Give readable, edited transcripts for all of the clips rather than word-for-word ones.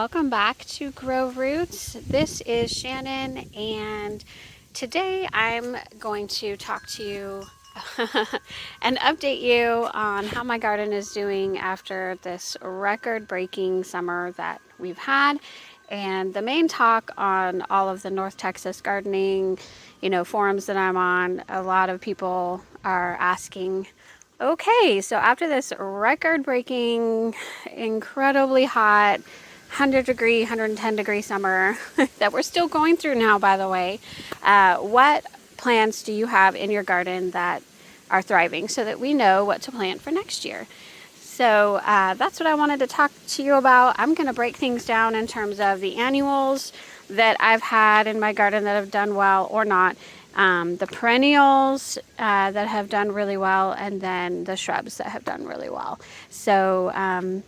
welcome back to Grow Roots. This is Shannon, and today I'm going to talk to you and update you on how my garden is doing after this record-breaking summer that we've had. And the main talk on all of the North Texas gardening, forums that I'm on, a lot of people are asking, okay, so after this record-breaking, incredibly hot, 100-degree, 110-degree summer that we're still going through now, by the way, what plants do you have in your garden that are thriving so that we know what to plant for next year? So that's what I wanted to talk to you about. I'm going to break things down in terms of the annuals that I've had in my garden that have done well or not, the perennials that have done really well, and then the shrubs that have done really well. So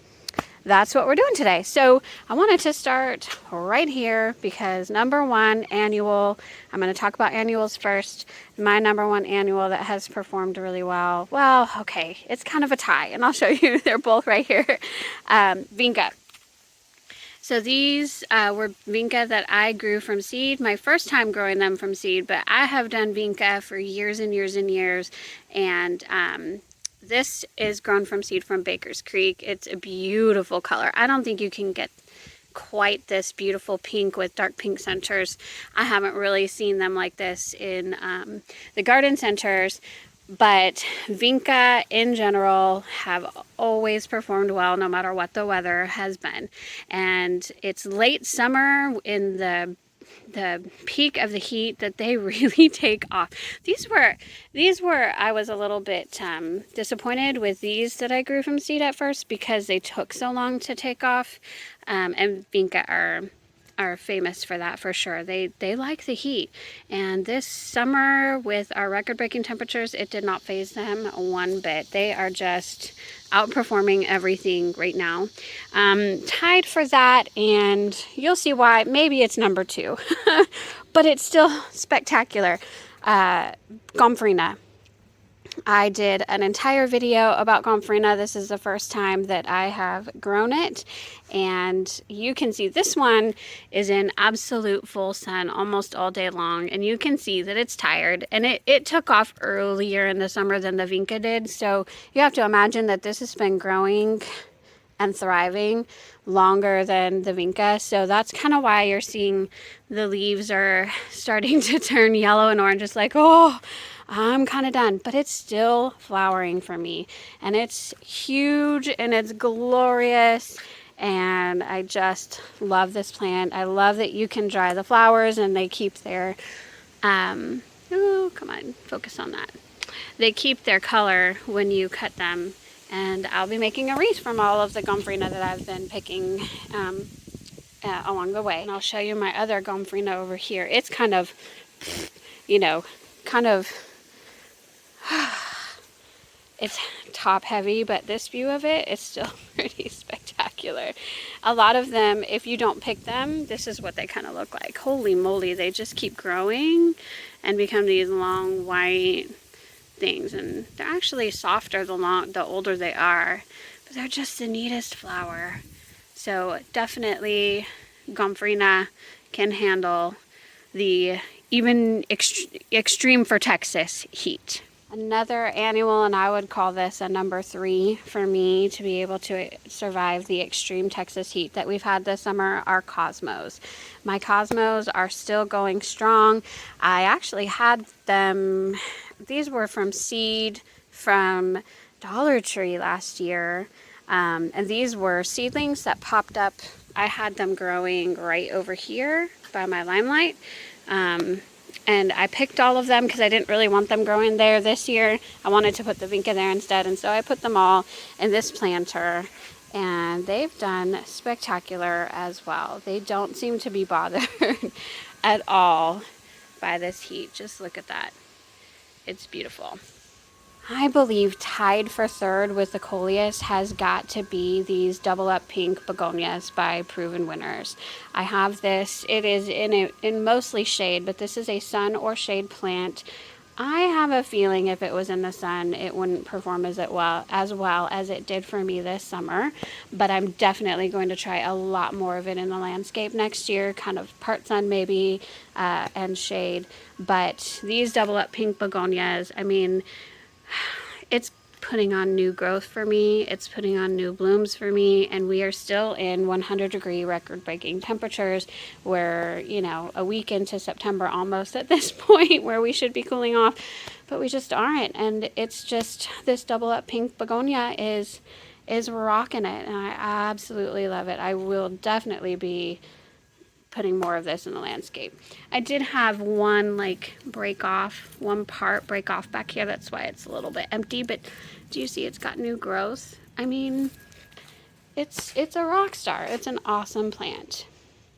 that's what we're doing today. So I wanted to start right here because number one annual, I'm going to talk about annuals first. My number one annual that has performed really well. Well, okay, it's kind of a tie, and I'll show you. They're both right here. Vinca. So these were Vinca that I grew from seed. My first time growing them from seed, but I have done Vinca for years and years and years. And this is grown from seed from Baker's Creek. It's a beautiful color. I don't think you can get quite this beautiful pink with dark pink centers. I haven't really seen them like this in the garden centers. But Vinca in general have always performed well no matter what the weather has been. And it's late summer in the peak of the heat that they really take off. These were I was a little bit disappointed with these that I grew from seed at first because they took so long to take off. And Vinca are famous for that for sure. They like the heat, and this summer with our record-breaking temperatures, it did not faze them one bit. They are just outperforming everything right now. Tied for that, and you'll see why. Maybe it's number two, but it's still spectacular. Gomphrena. I did an entire video about Gomphrena. This is the first time that I have grown it, and you can see this one is in absolute full sun almost all day long, and you can see that it's tired, and it took off earlier in the summer than the Vinca did. So you have to imagine that this has been growing and thriving longer than the Vinca. So that's kind of why you're seeing the leaves are starting to turn yellow and orange. It's like, oh, I'm kind of done, but it's still flowering for me, and it's huge and it's glorious, and I just love this plant. I love that you can dry the flowers and they keep their oh, come on, focus on that. They keep their color when you cut them, and I'll be making a wreath from all of the Gomphrena that I've been picking along the way. And I'll show you my other Gomphrena over here. It's kind of, it's top heavy, but this view of it is still pretty spectacular. A lot of them, if you don't pick them, this is what they kind of look like. Holy moly, they just keep growing and become these long white things, and they're actually softer the older they are, but they're just the neatest flower. So definitely Gomphrena can handle the even extreme for Texas heat. Another annual, and I would call this a number 3 for me to be able to survive the extreme Texas heat that we've had this summer, are Cosmos. My Cosmos are still going strong. I actually had them, these were from seed from Dollar Tree last year, and these were seedlings that popped up. I had them growing right over here by my limelight. And I picked all of them because I didn't really want them growing there this year. I wanted to put the Vinca there instead, and so I put them all in this planter, and they've done spectacular as well. They don't seem to be bothered at all by this heat. Just look at that. It's beautiful. I believe tied for third with the Coleus has got to be these double up pink begonias by Proven Winners. I have this, it is in mostly shade, but this is a sun or shade plant. I have a feeling if it was in the sun, it wouldn't perform as well as it did for me this summer. But I'm definitely going to try a lot more of it in the landscape next year, kind of part sun maybe, and shade. But these double up pink begonias, I mean, it's putting on new growth for me. It's putting on new blooms for me. And we are still in 100-degree record breaking temperatures. We're, a week into September almost at this point where we should be cooling off, but we just aren't. And it's just this double up pink begonia is rocking it. And I absolutely love it. I will definitely be putting more of this in the landscape. I did have one one part break off back here. That's why it's a little bit empty, but do you see it's got new growth? I mean, it's a rock star. It's an awesome plant.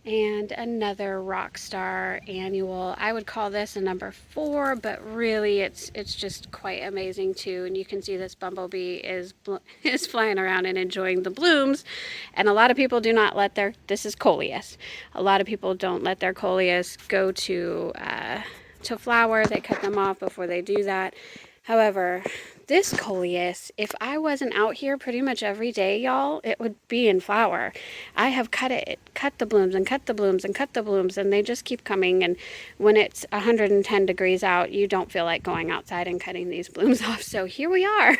And another Rockstar annual. I would call this a number 4, but really it's just quite amazing too. And you can see this bumblebee is flying around and enjoying the blooms. And a lot of people do not let this is Coleus. A lot of people don't let their Coleus go to flower. They cut them off before they do that. However, this Coleus, if I wasn't out here pretty much every day, y'all, it would be in flower. I have cut the blooms and cut the blooms and cut the blooms, and they just keep coming. And when it's 110 degrees out, you don't feel like going outside and cutting these blooms off. So here we are.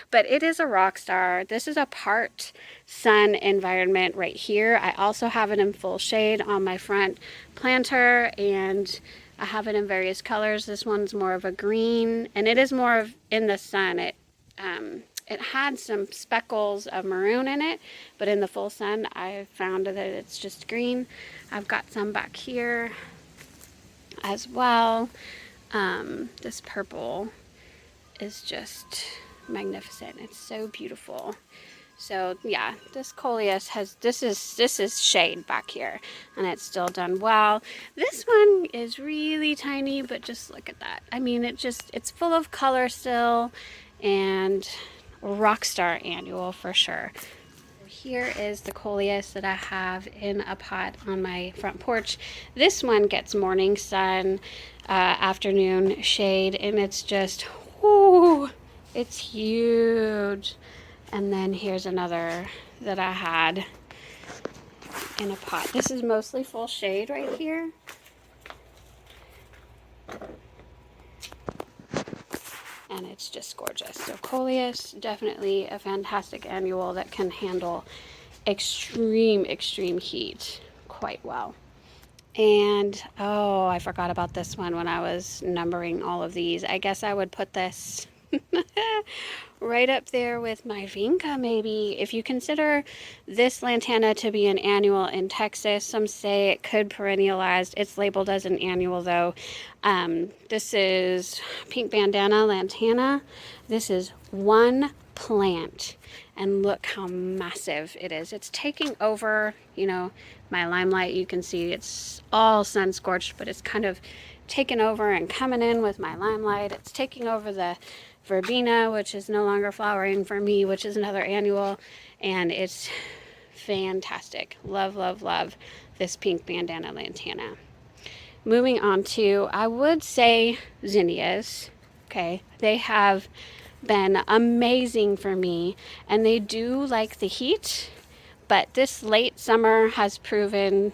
But it is a rock star. This is a part sun environment right here. I also have it in full shade on my front planter, and I have it in various colors. This one's more of a green, and it is more of in the sun. It had some speckles of maroon in it, but in the full sun, I found that it's just green. I've got some back here as well. This purple is just magnificent. It's so beautiful. So yeah, this Coleus this is shade back here, and it's still done well. This one is really tiny, but just look at that. I mean, it's full of color still, and Rockstar annual for sure. Here is the Coleus that I have in a pot on my front porch. This one gets morning sun, afternoon shade, and it's just, whoo, it's huge. And then here's another that I had in a pot. This is mostly full shade right here. And it's just gorgeous. So Coleus, definitely a fantastic annual that can handle extreme heat quite well. And, oh, I forgot about this one when I was numbering all of these. I guess I would put this right up there with my vinca, maybe. If you consider this lantana to be an annual in Texas, some say it could perennialize. It's labeled as an annual, though. This is pink bandana lantana. This is one plant, and look how massive it is. It's taking over, my limelight. You can see it's all sun scorched, but it's kind of taken over and coming in with my limelight. It's taking over the verbena, which is no longer flowering for me, which is another annual, and it's fantastic. Love, love, love this pink bandana lantana. Moving on to, I would say, zinnias. Okay, they have been amazing for me, and they do like the heat, but this late summer has proven,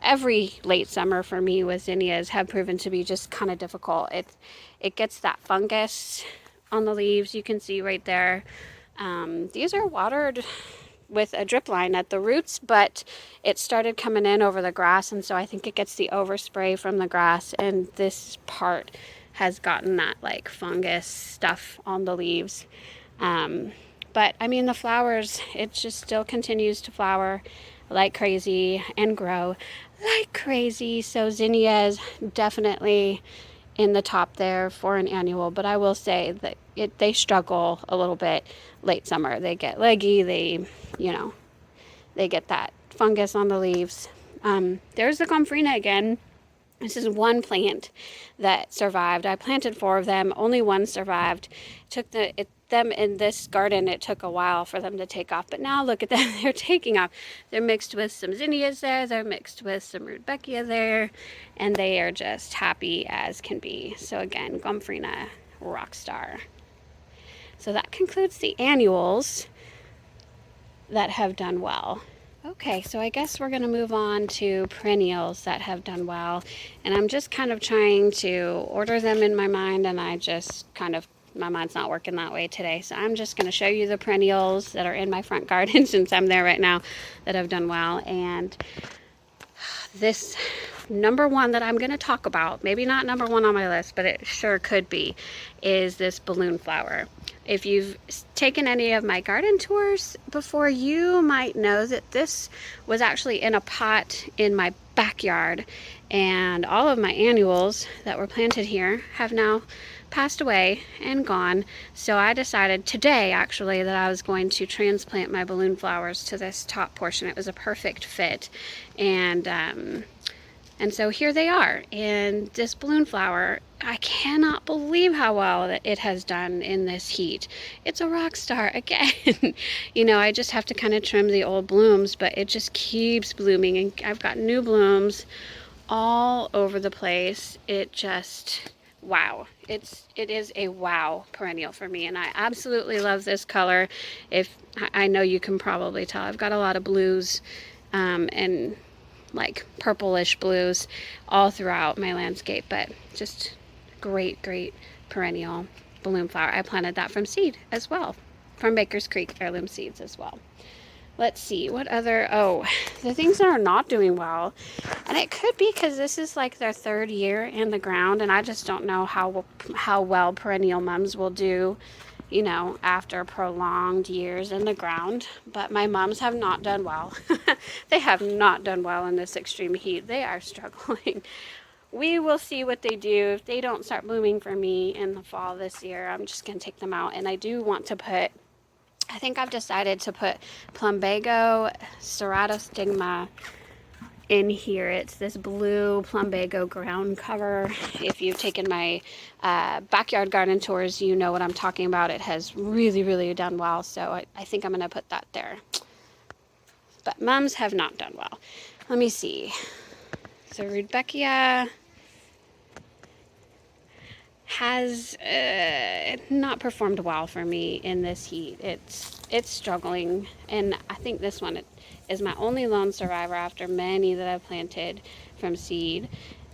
every late summer for me with zinnias have proven to be just kind of difficult. It gets that fungus on the leaves. You can see right there. These are watered with a drip line at the roots, but it started coming in over the grass, and so I think it gets the overspray from the grass, and this part has gotten that like fungus stuff on the leaves. But I mean, the flowers, it just still continues to flower like crazy and grow like crazy. So zinnias definitely in the top there for an annual, but I will say that they struggle a little bit late summer. They get leggy, they get that fungus on the leaves. There's the Comfrena again. This is one plant that survived. I planted 4 of them. Only one survived. Them in this garden, it took a while for them to take off. But now look at them. They're taking off. They're mixed with some zinnias there. They're mixed with some rudbeckia there. And they are just happy as can be. So again, Gomphrena, rock star. So that concludes the annuals that have done well. Okay, so I guess we're going to move on to perennials that have done well. And I'm just kind of trying to order them in my mind, and my mind's not working that way today. So I'm just going to show you the perennials that are in my front garden since I'm there right now that have done well. And this number one that I'm going to talk about, maybe not number one on my list, but it sure could be, is this balloon flower. If you've taken any of my garden tours before, you might know that this was actually in a pot in my backyard, and all of my annuals that were planted here have now passed away and gone. So I decided today actually that I was going to transplant my balloon flowers to this top portion. It was a perfect fit, and so here they are. And this balloon flower, I cannot believe how well that it has done in this heat. It's a rock star again. You know, I just have to kind of trim the old blooms, but it just keeps blooming, and I've got new blooms all over the place. It just, wow. It is a wow perennial for me, and I absolutely love this color. I know you can probably tell, I've got a lot of blues and like purplish blues all throughout my landscape, but just great perennial balloon flower. I planted that from seed as well, from Baker's Creek heirloom seeds as well. Let's see what other, the things that are not doing well, and it could be because this is like their 3rd year in the ground, and I just don't know how well perennial mums will do, you know, after prolonged years in the ground. But my mums have not done well. They have not done well in this extreme heat. They are struggling. We will see what they do. If they don't start blooming for me in the fall this year, I'm just going to take them out. And I do want to put, I think I've decided to put Plumbago ceratostigma in here. It's this blue Plumbago ground cover. If you've taken my backyard garden tours, you know what I'm talking about. It has really done well, so I think I'm going to put that there. But mums have not done well. Let me see. So Rudbeckia has not performed well for me in this heat. It's struggling, and I think this one is my only lone survivor after many that I've planted from seed.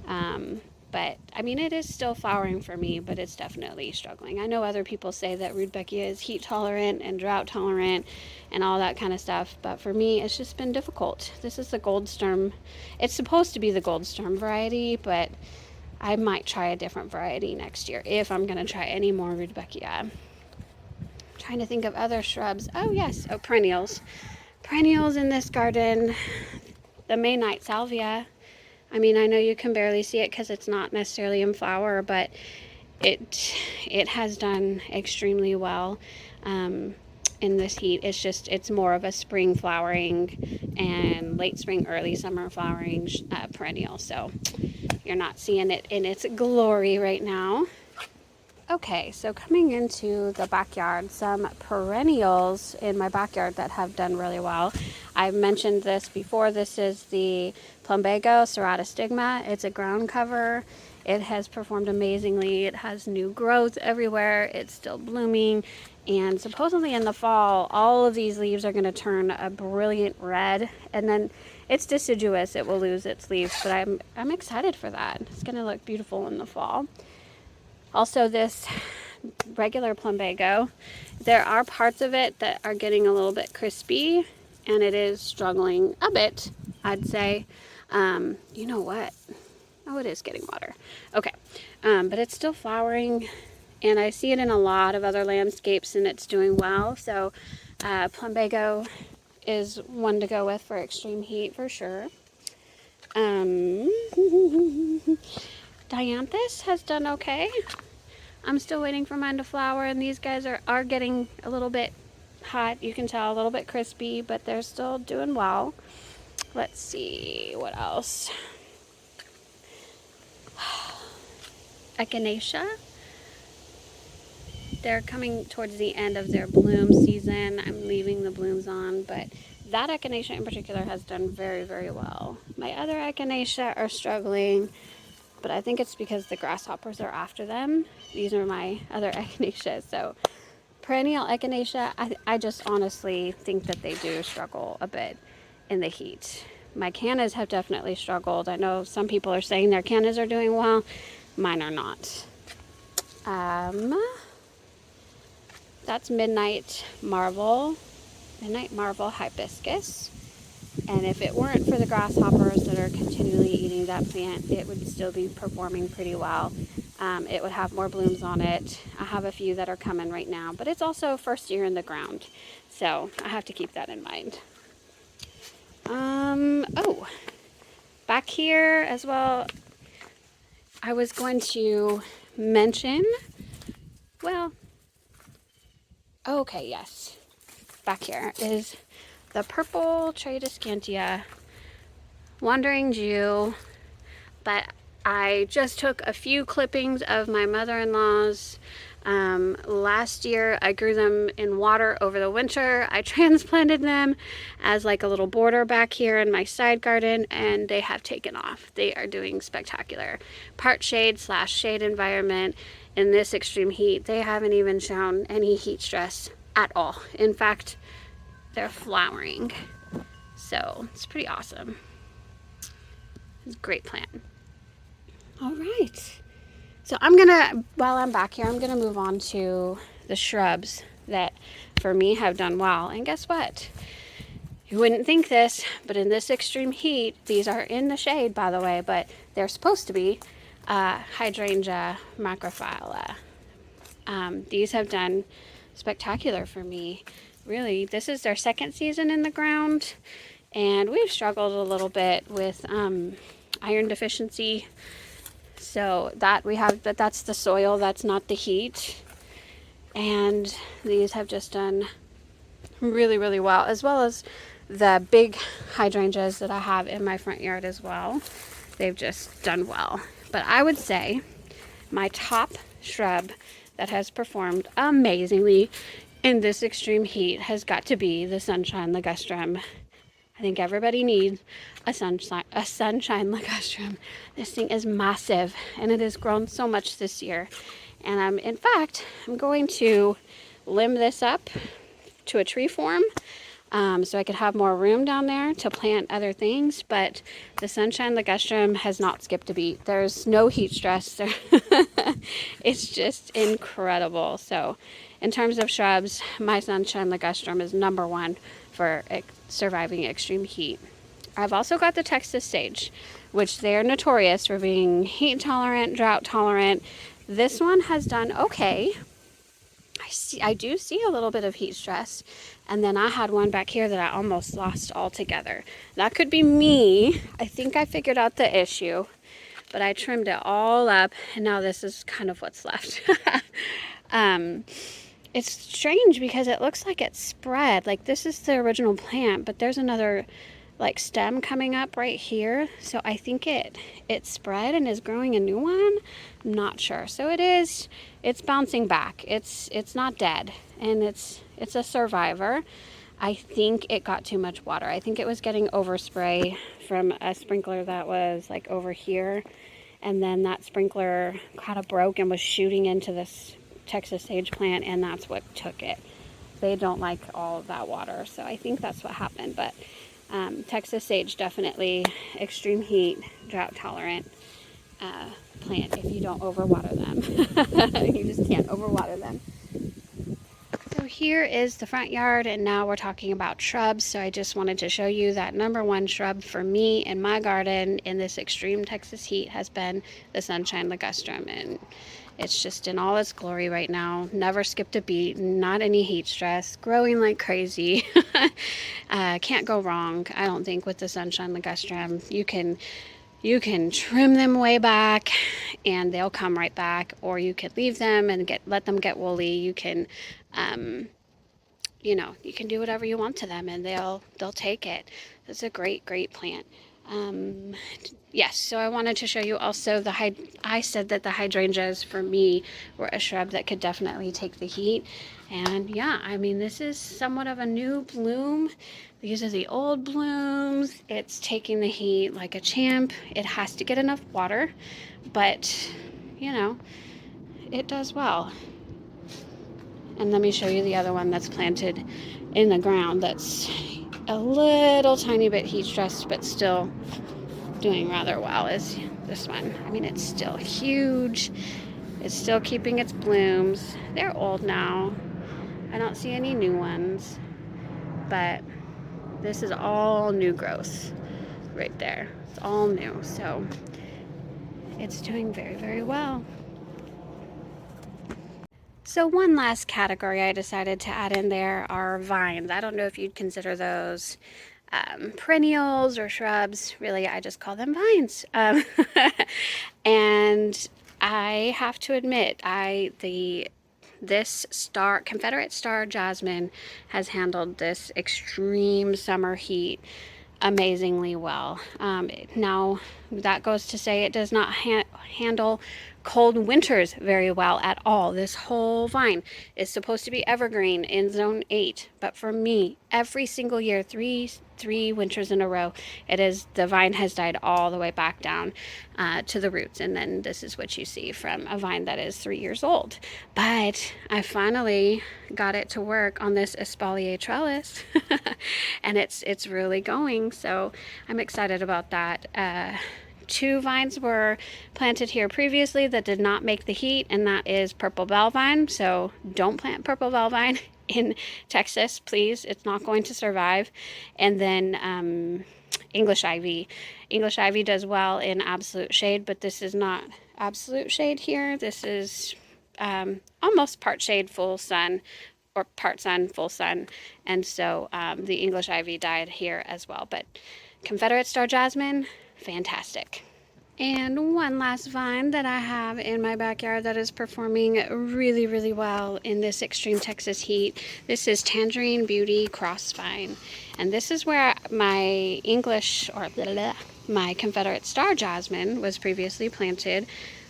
But I mean, it is still flowering for me, but it's definitely struggling. I know other people say that Rudbeckia is heat tolerant and drought tolerant and all that kind of stuff, but for me, it's just been difficult. This is the Gold Sturm. It's supposed to be the Gold Sturm variety, but I might try a different variety next year if I'm going to try any more Rudbeckia. Trying to think of other shrubs. Oh yes, perennials. Perennials in this garden. The Maynite salvia. I mean, I know you can barely see it because it's not necessarily in flower, but it has done extremely well in this heat. It's more of a spring flowering and late spring, early summer flowering perennial. So you're not seeing it in its glory right now. Okay, so coming into the backyard, some perennials in my backyard that have done really well. I've mentioned this before. This is the Plumbago ceratostigma. It's a ground cover. It has performed amazingly. It has new growth everywhere. It's still blooming. And supposedly in the fall, all of these leaves are going to turn a brilliant red. And then it's deciduous. It will lose its leaves. But I'm excited for that. It's going to look beautiful in the fall. Also, this regular Plumbago, there are parts of it that are getting a little bit crispy, and it is struggling a bit, I'd say. You know what? Oh, it is getting water. Okay, but it's still flowering, and I see it in a lot of other landscapes, and it's doing well. So Plumbago is one to go with for extreme heat for sure. Dianthus has done okay. I'm still waiting for mine to flower, and these guys are getting a little bit hot. You can tell, a little bit crispy, but they're still doing well. Let's see what else. echinacea. They're coming towards the end of their bloom season. I'm leaving the blooms on, but that echinacea in particular has done very, very well. My other echinacea are struggling, but I think it's because the grasshoppers are after them. These are my other echinaceas. So perennial echinacea, I just honestly think that they do struggle a bit in the heat. My cannas have definitely struggled. I know some people are saying their cannas are doing well. Mine are not. That's Midnight Marvel hibiscus. And if it weren't for the grasshoppers that are continually eating that plant, it would still be performing pretty well. It would have more blooms on it. I have a few that are coming right now, but it's also first year in the ground. So I have to keep that in mind. Oh, back here as well, I was going to mention, well, okay, yes. Back here is the purple Tradescantia Wandering Jew, but I just took a few clippings of my mother-in-law's. Last year I grew them in water over the winter. I transplanted them as like a little border back here in my side garden, and they have taken off. They are doing spectacular. Part shade / shade environment in this extreme heat. They haven't even shown any heat stress at all. In fact, they're flowering. So it's pretty awesome. It's a great plant. All right. So while I'm back here, I'm gonna move on to the shrubs that for me have done well. And guess what? You wouldn't think this, but in this extreme heat, these are in the shade, by the way, but they're supposed to be hydrangea macrophylla. These have done spectacular for me. Really, this is their second season in the ground, and we've struggled a little bit with iron deficiency. So that's the soil, that's not the heat. And these have just done really, really well as the big hydrangeas that I have in my front yard as well. They've just done well. But I would say my top shrub that has performed amazingly in this extreme heat has got to be the sunshine ligustrum. I think everybody needs a sunshine ligustrum. This thing is massive, and it has grown so much this year. And in fact, I'm going to limb this up to a tree form, so I could have more room down there to plant other things. But the sunshine ligustrum has not skipped a beat. There's no heat stress. It's just incredible. So in terms of shrubs, my sunshine ligustrum is number one for surviving extreme heat. I've also got the Texas sage, which they're notorious for being heat tolerant, drought tolerant. This one has done okay. I do see a little bit of heat stress, and then I had one back here that I almost lost altogether. That could be me. I think I figured out the issue, but I trimmed it all up, and now this is kind of what's left. It's strange because it looks like it's spread. Like this is the original plant, but there's another like stem coming up right here. So I think it spread and is growing a new one. I'm not sure. So it's bouncing back. It's not dead, and it's a survivor. I think it got too much water. I think it was getting overspray from a sprinkler that was like over here, and then that sprinkler kind of broke and was shooting into this Texas sage plant, and that's what took it. They don't like all of that water, so I think that's what happened. But Texas sage, definitely extreme heat, drought tolerant plant if you don't overwater them. You just can't overwater them. So here is the front yard, and now we're talking about shrubs. So I just wanted to show you that number one shrub for me in my garden in this extreme Texas heat has been the sunshine ligustrum, and it's just in all its glory right now. Never skipped a beat, not any heat stress, growing like crazy. Can't go wrong, I don't think, with the sunshine ligustrum. You can trim them way back and they'll come right back, or you could leave them and let them get woolly. You can you can do whatever you want to them, and they'll take it. It's a great plant. Yes, so I wanted to show you also I said that the hydrangeas for me were a shrub that could definitely take the heat. And yeah, I mean, this is somewhat of a new bloom. These are the old blooms. It's taking the heat like a champ. It has to get enough water, but you know, it does well. And let me show you the other one that's planted in the ground that's a little tiny bit heat stressed, but still doing rather well is this one. I mean, it's still huge. It's still keeping its blooms. They're old now. I don't see any new ones, but this is all new growth right there. It's all new, so it's doing very, very well. So one last category I decided to add in there are vines. I don't know if you'd consider those perennials or shrubs. Really, I just call them vines. And I have to admit, this Confederate star jasmine has handled this extreme summer heat amazingly well. Now, that goes to say it does not handle cold winters very well at all. This whole vine is supposed to be evergreen in zone 8, but for me, every single year, three winters in a row, the vine has died all the way back down to the roots, and then this is what you see from a vine that is 3 years old. But I finally got it to work on this espalier trellis, and it's really going, so I'm excited about that. 2 vines were planted here previously that did not make the heat, and that is purple bell vine. So don't plant purple bell vine in Texas, please. It's not going to survive. And then English ivy. English ivy does well in absolute shade, but this is not absolute shade here. This is almost part shade, full sun, or part sun, full sun. And so the English ivy died here as well. But Confederate star jasmine, fantastic. And one last vine that I have in my backyard that is performing really, really well in this extreme Texas heat. This is Tangerine Beauty Cross Vine. And this is where my my Confederate star jasmine was previously planted,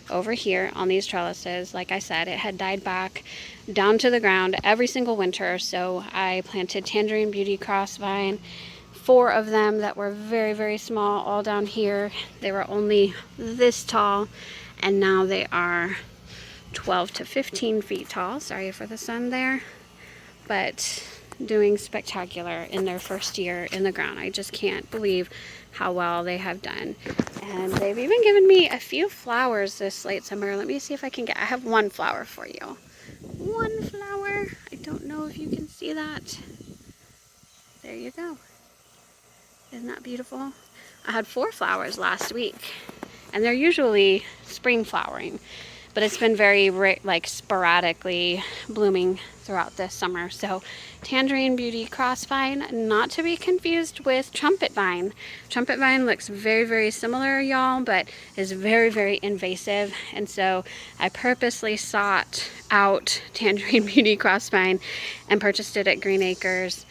over here on these trellises. Like I said, it had died back down to the ground every single winter. So I planted Tangerine Beauty Cross Vine, 4 of them that were very, very small, all down here. They were only this tall, and now they are 12 to 15 feet tall. Sorry for the sun there, but doing spectacular in their first year in the ground. I just can't believe how well they have done. And they've even given me a few flowers this late summer. Let me see if I can I have 1 flower for you. 1 flower. I don't know if you can see that. There you go. Isn't that beautiful? I had 4 flowers last week, and they're usually spring flowering, but it's been very sporadically blooming throughout this summer. So Tangerine Beauty Cross Vine, not to be confused with Trumpet Vine. Trumpet Vine looks very, very similar, y'all, but is very, very invasive. And so I purposely sought out Tangerine Beauty Cross Vine and purchased it at Green Acres.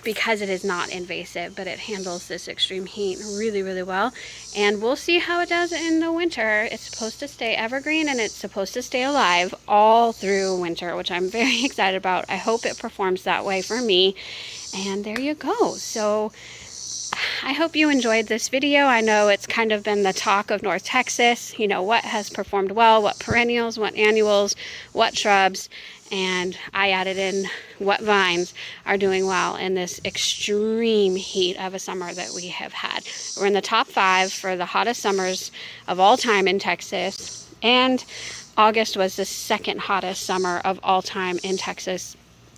Because it is not invasive, but it handles this extreme heat really, really well. And we'll see how it does in the winter. It's supposed to stay evergreen, and it's supposed to stay alive all through winter, which I'm very excited about. I hope it performs that way for me. And there you go. So I hope you enjoyed this video. I know it's kind of been the talk of North Texas, you know, what has performed well, what perennials, what annuals, what shrubs, and I added in what vines are doing well in this extreme heat of a summer that we have had. We're in the top 5 for the hottest summers of all time in Texas, and August was the 2nd hottest summer of all time in Texas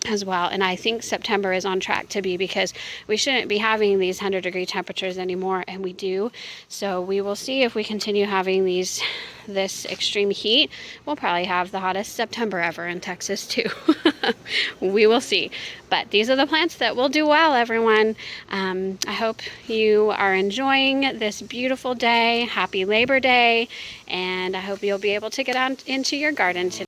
as well. And I think September is on track to be, because we shouldn't be having these 100-degree temperatures anymore, and we do. So we will see if we continue having this extreme heat. We'll probably have the hottest September ever in Texas too. We will see. But these are the plants that will do well, everyone. I hope you are enjoying this beautiful day. Happy Labor Day, and I hope you'll be able to get out into your garden today.